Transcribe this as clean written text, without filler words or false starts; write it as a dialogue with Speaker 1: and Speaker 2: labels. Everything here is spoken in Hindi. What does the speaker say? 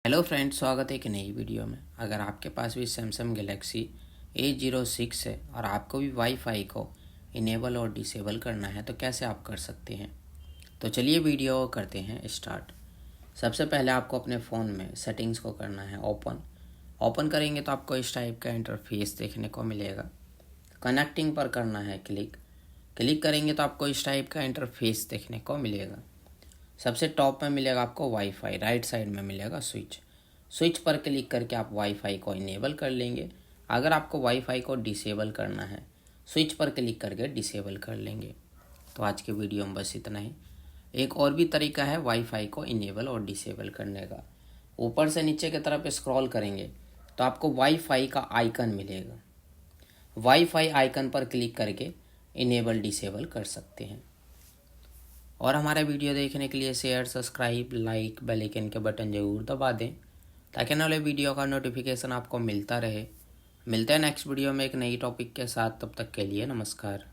Speaker 1: हेलो फ्रेंड्स, स्वागत है एक नई वीडियो में। अगर आपके पास भी सैमसंग गैलेक्सी A06 है और आपको भी वाईफाई को इनेबल और डिसेबल करना है तो कैसे आप कर सकते हैं। तो चलिए वीडियो करते हैं स्टार्ट। सबसे पहले आपको अपने फ़ोन में सेटिंग्स को करना है ओपन करेंगे तो आपको इस टाइप का इंटरफेस देखने को मिलेगा। कनेक्टिंग पर करना है क्लिक करेंगे तो आपको इस टाइप का इंटरफेस देखने को मिलेगा। सबसे टॉप में मिलेगा आपको वाईफाई, राइट साइड में मिलेगा स्विच पर क्लिक करके आप वाईफाई को इनेबल कर लेंगे। अगर आपको वाईफाई को डिसेबल करना है, स्विच पर क्लिक करके डिसेबल कर लेंगे। तो आज के वीडियो में बस इतना ही। एक और भी तरीका है वाईफाई को इनेबल और डिसेबल करने का। ऊपर से नीचे की तरफ स्क्रॉल करेंगे तो आपको वाईफाई का आइकन मिलेगा। वाईफाई आइकन पर क्लिक करके इनेबल डिसेबल कर सकते हैं। और हमारा वीडियो देखने के लिए share, subscribe, like, bell icon के बटन ज़रूर दबा दें ताकि आने वाले वीडियो का नोटिफिकेशन आपको मिलता रहे। मिलते हैं नेक्स्ट वीडियो में एक नई टॉपिक के साथ। तब तक के लिए नमस्कार।